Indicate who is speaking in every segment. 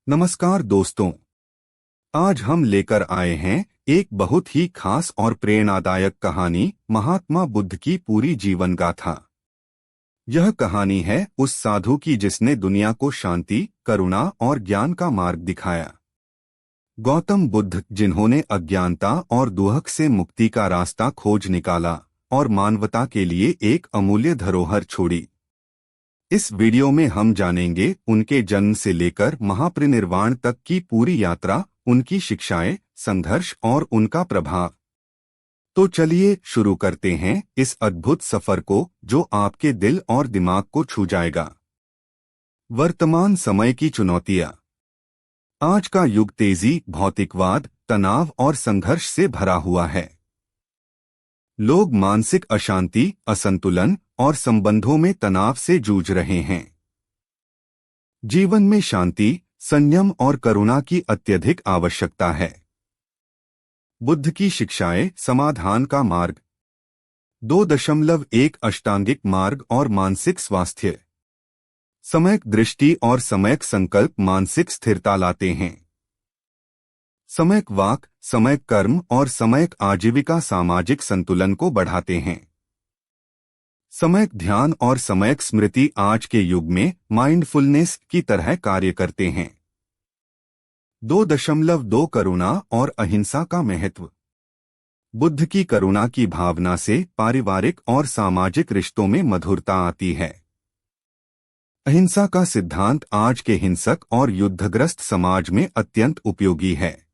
Speaker 1: नमस्कार दोस्तों। आज हम लेकर आए हैं एक बहुत ही खास और प्रेरणादायक कहानी, महात्मा बुद्ध की पूरी जीवन गाथा। यह कहानी है उस साधु की जिसने दुनिया को शांति, करुणा और ज्ञान का मार्ग दिखाया। गौतम बुद्ध, जिन्होंने अज्ञानता और दुहक से मुक्ति का रास्ता खोज निकाला और मानवता के लिए एक अमूल्य धरोहर छोड़ी। इस वीडियो में हम जानेंगे उनके जन्म से लेकर महापरिनिर्वाण तक की पूरी यात्रा, उनकी शिक्षाएं, संघर्ष और उनका प्रभाव। तो चलिए शुरू करते हैं इस अद्भुत सफर को, जो आपके दिल और दिमाग को छू जाएगा। वर्तमान समय की चुनौतियां। आज का युग तेजी, भौतिकवाद, तनाव और संघर्ष से भरा हुआ है। लोग मानसिक अशांति, असंतुलन और संबंधों में तनाव से जूझ रहे हैं। जीवन में शांति, संयम और करुणा की अत्यधिक आवश्यकता है। बुद्ध की शिक्षाएं, समाधान का मार्ग। 2.1 अष्टांगिक मार्ग और मानसिक स्वास्थ्य। सम्यक दृष्टि और सम्यक संकल्प मानसिक स्थिरता लाते हैं। सम्यक वाक, सम्यक कर्म और सम्यक आजीविका सामाजिक संतुलन को बढ़ाते हैं। सम्यक ध्यान और सम्यक स्मृति आज के युग में माइंडफुलनेस की तरह कार्य करते हैं। 2.2 करुणा और अहिंसा का महत्व। बुद्ध की करुणा की भावना से पारिवारिक और सामाजिक रिश्तों में मधुरता आती है। अहिंसा का सिद्धांत आज के हिंसक और युद्धग्रस्त समाज में अत्यंत उपयोगी है।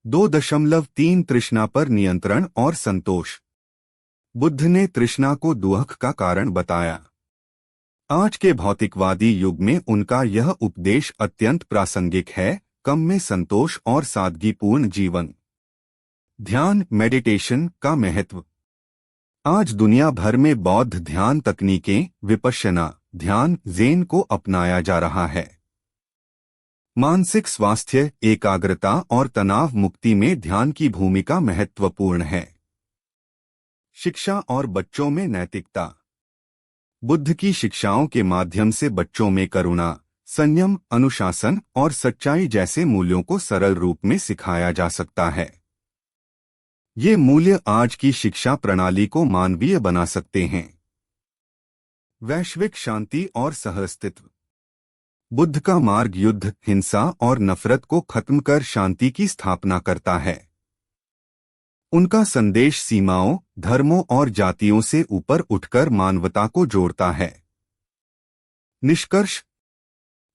Speaker 1: 2.3 तृष्णा पर नियंत्रण और संतोष। बुद्ध ने तृष्णा को दुहक का कारण बताया। आज के भौतिकवादी युग में उनका यह उपदेश अत्यंत प्रासंगिक है। कम में संतोष और सादगीपूर्ण जीवन। ध्यान, मेडिटेशन का महत्व। आज दुनिया भर में बौद्ध ध्यान तकनीकें, विपश्यना ध्यान, ज़ेन को अपनाया जा रहा है। मानसिक स्वास्थ्य, एकाग्रता और तनाव मुक्ति में ध्यान की भूमिका महत्वपूर्ण है। शिक्षा और बच्चों में नैतिकता। बुद्ध की शिक्षाओं के माध्यम से बच्चों में करुणा, संयम, अनुशासन और सच्चाई जैसे मूल्यों को सरल रूप में सिखाया जा सकता है। ये मूल्य आज की शिक्षा प्रणाली को मानवीय बना सकते हैं। वैश्विक शांति और सहअस्तित्व। बुद्ध का मार्ग युद्ध, हिंसा और नफरत को खत्म कर शांति की स्थापना करता है। उनका संदेश सीमाओं, धर्मों और जातियों से ऊपर उठकर मानवता को जोड़ता है। निष्कर्ष।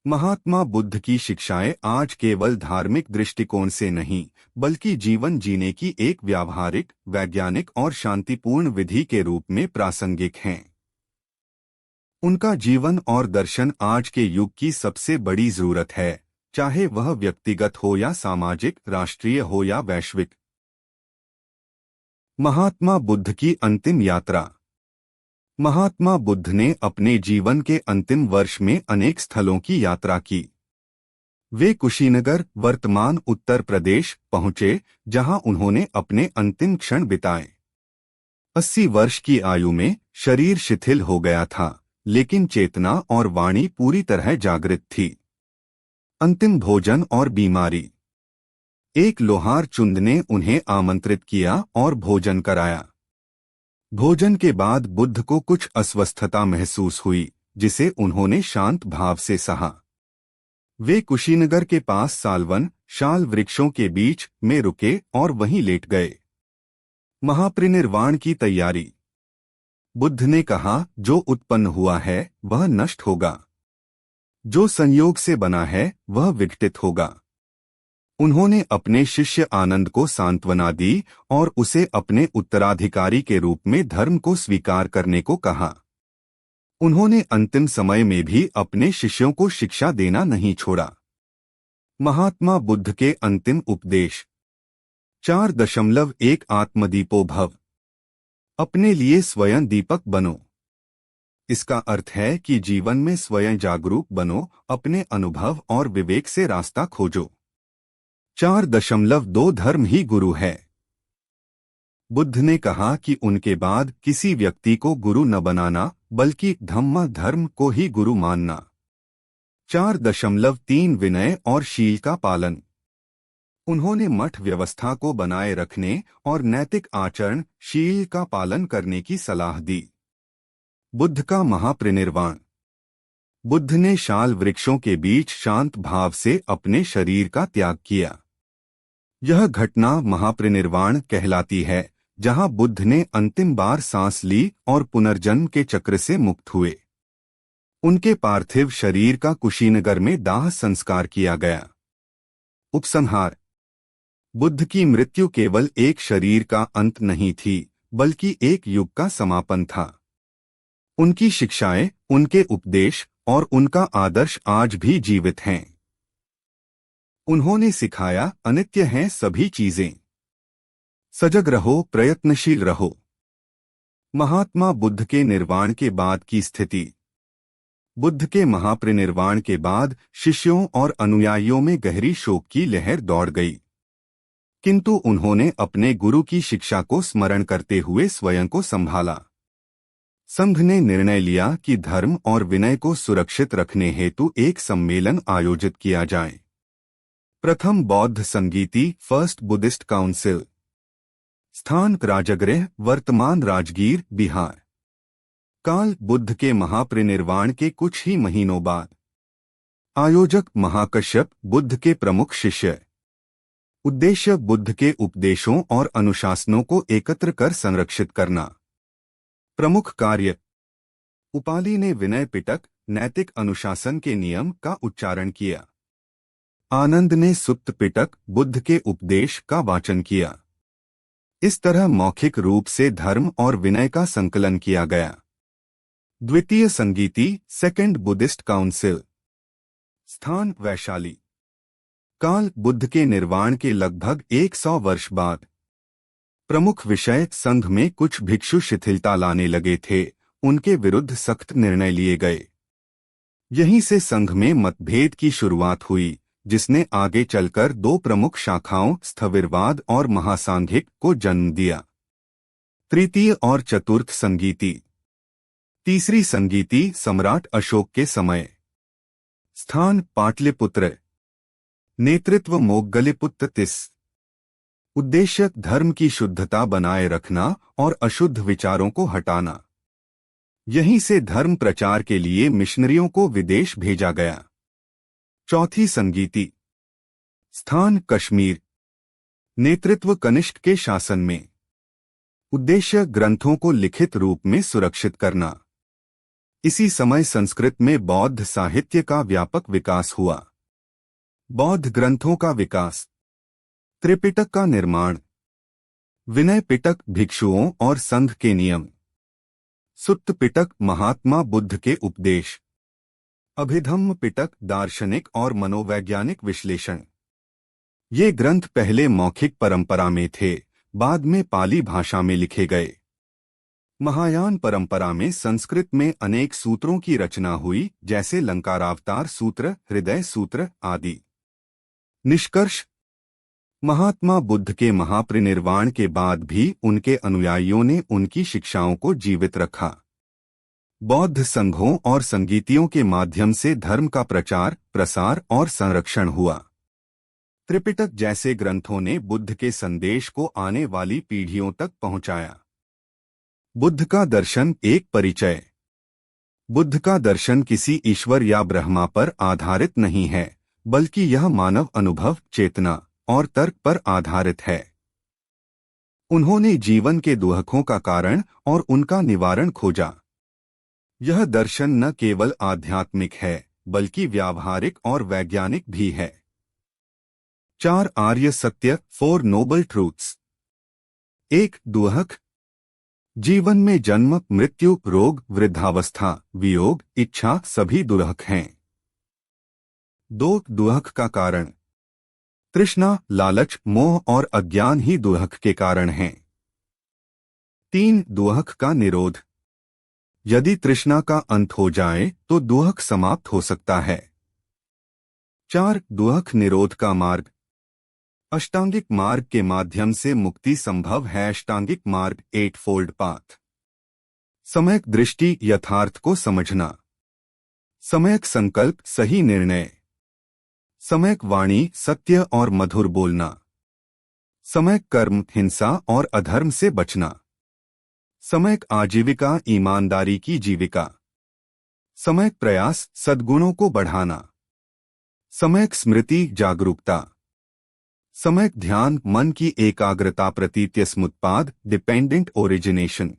Speaker 1: महात्मा बुद्ध की शिक्षाएं आज केवल धार्मिक दृष्टिकोण से नहीं, बल्कि जीवन जीने की एक व्यावहारिक, वैज्ञानिक और शांतिपूर्ण विधि के रूप में प्रासंगिक हैं। उनका जीवन और दर्शन आज के युग की सबसे बड़ी जरूरत है, चाहे वह व्यक्तिगत हो या सामाजिक, राष्ट्रीय हो या वैश्विक। महात्मा बुद्ध की अंतिम यात्रा। महात्मा बुद्ध ने अपने जीवन के अंतिम वर्ष में अनेक स्थलों की यात्रा की। वे कुशीनगर, वर्तमान उत्तर प्रदेश पहुंचे, जहां उन्होंने अपने अंतिम क्षण बिताए। 80 वर्ष की आयु में शरीर शिथिल हो गया था, लेकिन चेतना और वाणी पूरी तरह जागृत थी। अंतिम भोजन और बीमारी। एक लोहार चुंद ने उन्हें आमंत्रित किया और भोजन कराया। भोजन के बाद बुद्ध को कुछ अस्वस्थता महसूस हुई, जिसे उन्होंने शांत भाव से सहा। वे कुशीनगर के पास सालवन, शाल वृक्षों के बीच में रुके और वहीं लेट गए। महापरिनिर्वाण की तैयारी। बुद्ध ने कहा, जो उत्पन्न हुआ है वह नष्ट होगा, जो संयोग से बना है वह विघटित होगा। उन्होंने अपने शिष्य आनंद को सांत्वना दी और उसे अपने उत्तराधिकारी के रूप में धर्म को स्वीकार करने को कहा। उन्होंने अंतिम समय में भी अपने शिष्यों को शिक्षा देना नहीं छोड़ा। महात्मा बुद्ध के अंतिम उपदेश। 4.1 आत्मदीपो भव। अपने लिए स्वयं दीपक बनो। इसका अर्थ है कि जीवन में स्वयं जागरूक बनो, अपने अनुभव और विवेक से रास्ता खोजो। 4.2 धर्म ही गुरु है। बुद्ध ने कहा कि उनके बाद किसी व्यक्ति को गुरु न बनाना, बल्कि धम्म धर्म को ही गुरु मानना। 4.3 विनय और शील का पालन। उन्होंने मठ व्यवस्था को बनाए रखने और नैतिक आचरण शील का पालन करने की सलाह दी। बुद्ध का महापरिनिर्वाण। बुद्ध ने शाल वृक्षों के बीच शांत भाव से अपने शरीर का त्याग किया। यह घटना महापरिनिर्वाण कहलाती है, जहां बुद्ध ने अंतिम बार सांस ली और पुनर्जन्म के चक्र से मुक्त हुए। उनके पार्थिव शरीर का कुशीनगर में दाह संस्कार किया गया। उपसंहार। बुद्ध की मृत्यु केवल एक शरीर का अंत नहीं थी, बल्कि एक युग का समापन था। उनकी शिक्षाएं, उनके उपदेश और उनका आदर्श आज भी जीवित हैं। उन्होंने सिखाया, अनित्य हैं सभी चीजें। सजग रहो, प्रयत्नशील रहो। महात्मा बुद्ध के निर्वाण के बाद की स्थिति। बुद्ध के महापरिनिर्वाण के बाद शिष्यों और अनुयायियों में गहरी शोक की लहर दौड़ गई, किंतु उन्होंने अपने गुरु की शिक्षा को स्मरण करते हुए स्वयं को संभाला। संघ ने निर्णय लिया कि धर्म और विनय को सुरक्षित रखने हेतु एक सम्मेलन आयोजित किया जाए। प्रथम बौद्ध संगीति, फर्स्ट बुद्धिस्ट काउंसिल। स्थान राजगृह, वर्तमान राजगीर, बिहार। काल बुद्ध के महापरिनिर्वाण के कुछ ही महीनों बाद। आयोजक महाकश्यप, बुद्ध के प्रमुख शिष्य। उद्देश्य बुद्ध के उपदेशों और अनुशासनों को एकत्र कर संरक्षित करना। प्रमुख कार्य। उपाली ने विनय पिटक, नैतिक अनुशासन के नियम का उच्चारण किया। आनंद ने सुत्त पिटक, बुद्ध के उपदेश का वाचन किया। इस तरह मौखिक रूप से धर्म और विनय का संकलन किया गया। द्वितीय संगीति, सेकंड बुद्धिस्ट काउंसिल। स्थान वैशाली। काल बुद्ध के निर्वाण के लगभग 100 वर्ष बाद। प्रमुख विषय, संघ में कुछ भिक्षु शिथिलता लाने लगे थे, उनके विरुद्ध सख्त निर्णय लिए गए। यहीं से संघ में मतभेद की शुरुआत हुई, जिसने आगे चलकर दो प्रमुख शाखाओं स्थविरवाद और महासांघिक को जन्म दिया। तृतीय और चतुर्थ संगीति। तीसरी संगीति, सम्राट अशोक के समय। स्थान पाटलिपुत्र। नेतृत्व मोग्गलिपुत्र तिस। उद्देश्य धर्म की शुद्धता बनाए रखना और अशुद्ध विचारों को हटाना। यहीं से धर्म प्रचार के लिए मिशनरियों को विदेश भेजा गया। चौथी संगीति। स्थान कश्मीर। नेतृत्व कनिष्क के शासन में। उद्देश्य ग्रंथों को लिखित रूप में सुरक्षित करना। इसी समय संस्कृत में बौद्ध साहित्य का व्यापक विकास हुआ। बौद्ध ग्रंथों का विकास। त्रिपिटक का निर्माण। विनय पिटक भिक्षुओं और संघ के नियम। सुत्त पिटक महात्मा बुद्ध के उपदेश। अभिधम्म पिटक दार्शनिक और मनोवैज्ञानिक विश्लेषण। ये ग्रंथ पहले मौखिक परंपरा में थे, बाद में पाली भाषा में लिखे गए। महायान परंपरा में संस्कृत में अनेक सूत्रों की रचना हुई, जैसे लंकारावतार सूत्र, हृदय सूत्र आदि। निष्कर्ष। महात्मा बुद्ध के महापरिनिर्वाण के बाद भी उनके अनुयायियों ने उनकी शिक्षाओं को जीवित रखा। बौद्ध संघों और संगीतियों के माध्यम से धर्म का प्रचार, प्रसार और संरक्षण हुआ। त्रिपिटक जैसे ग्रंथों ने बुद्ध के संदेश को आने वाली पीढ़ियों तक पहुंचाया। बुद्ध का दर्शन एक परिचय। बुद्ध का दर्शन किसी ईश्वर या ब्रह्मा पर आधारित नहीं है, बल्कि यह मानव अनुभव, चेतना और तर्क पर आधारित है। उन्होंने जीवन के दुहकों का कारण और उनका निवारण खोजा। यह दर्शन न केवल आध्यात्मिक है, बल्कि व्यावहारिक और वैज्ञानिक भी है। 4 आर्य सत्य, 4 नोबल ट्रूथ्स। 1 दुहक। जीवन में जन्म, मृत्यु, रोग, वृद्धावस्था, वियोग, इच्छा सभी दुहक हैं। 2 दुहक का कारण। तृष्णा, लालच, मोह और अज्ञान ही दुहक के कारण हैं। 3 दुहक का निरोध। यदि तृष्णा का अंत हो जाए तो दुहक समाप्त हो सकता है। 4 दुहक निरोध का मार्ग। अष्टांगिक मार्ग के माध्यम से मुक्ति संभव है। अष्टांगिक मार्ग 8 फोल्ड पाथ। सम्यक दृष्टि, यथार्थ को समझना। सम्यक संकल्प सही निर्णय, सम्यक वाणी सत्य और मधुर बोलना, सम्यक कर्म हिंसा और अधर्म से बचना, सम्यक आजीविका ईमानदारी की जीविका, सम्यक प्रयास सद्गुणों को बढ़ाना, सम्यक स्मृति जागरूकता, सम्यक ध्यान मन की एकाग्रता प्रतीत्यस्मुत्पाद डिपेंडेंट ओरिजिनेशन।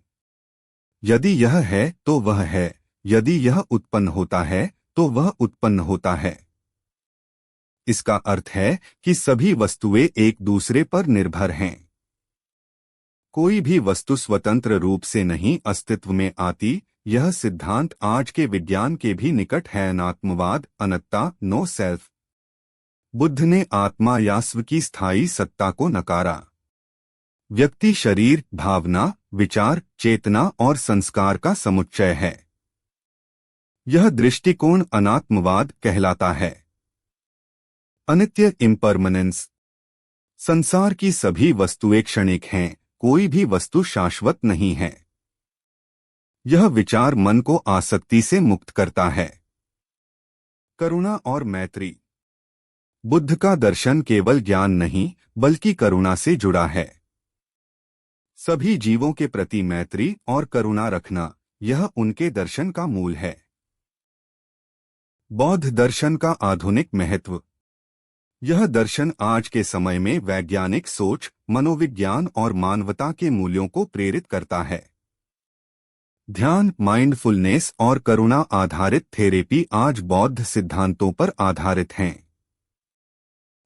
Speaker 1: यदि यह है तो वह है, यदि यह उत्पन्न होता है तो वह उत्पन्न होता है। इसका अर्थ है कि सभी वस्तुएं एक दूसरे पर निर्भर हैं। कोई भी वस्तु स्वतंत्र रूप से नहीं अस्तित्व में आती। यह सिद्धांत आज के विज्ञान के भी निकट है। अनात्मवाद, अनत्ता, नो सेल्फ। बुद्ध ने आत्मा या स्व की स्थायी सत्ता को नकारा। व्यक्ति शरीर, भावना, विचार, चेतना और संस्कार का समुच्चय है। यह दृष्टिकोण अनात्मवाद कहलाता है। अनित्य इम्परमानेंस। संसार की सभी वस्तुएं क्षणिक हैं, कोई भी वस्तु शाश्वत नहीं है। यह विचार मन को आसक्ति से मुक्त करता है। करुणा और मैत्री। बुद्ध का दर्शन केवल ज्ञान नहीं बल्कि करुणा से जुड़ा है। सभी जीवों के प्रति मैत्री और करुणा रखना, यह उनके दर्शन का मूल है। बौद्ध दर्शन का आधुनिक महत्व। यह दर्शन आज के समय में वैज्ञानिक सोच, मनोविज्ञान और मानवता के मूल्यों को प्रेरित करता है। ध्यान, माइंडफुलनेस और करुणा आधारित थेरेपी आज बौद्ध सिद्धांतों पर आधारित हैं।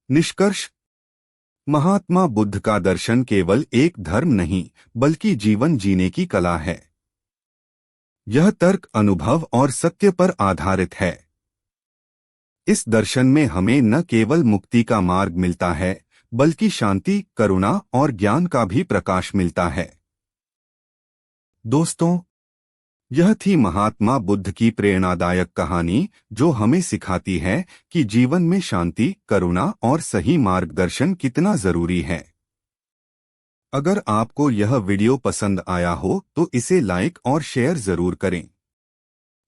Speaker 1: निष्कर्ष। महात्मा बुद्ध का दर्शन केवल एक धर्म नहीं बल्कि जीवन जीने की कला है। यह तर्क, अनुभव और सत्य पर आधारित है। इस दर्शन में हमें न केवल मुक्ति का मार्ग मिलता है बल्कि शांति, करुणा और ज्ञान का भी प्रकाश मिलता है। दोस्तों, यह थी महात्मा बुद्ध की प्रेरणादायक कहानी, जो हमें सिखाती है कि जीवन में शांति, करुणा और सही मार्गदर्शन कितना जरूरी है। अगर आपको यह वीडियो पसंद आया हो तो इसे लाइक और शेयर जरूर करें।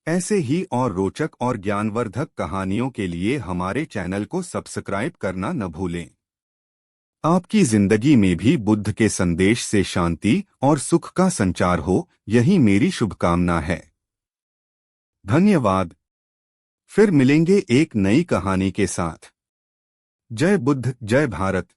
Speaker 1: ऐसे ही और रोचक और ज्ञानवर्धक कहानियों के लिए हमारे चैनल को सब्सक्राइब करना न भूलें। आपकी जिंदगी में भी बुद्ध के संदेश से शांति और सुख का संचार हो, यही मेरी शुभकामना है। धन्यवाद। फिर मिलेंगे एक नई कहानी के साथ। जय बुद्ध, जय भारत।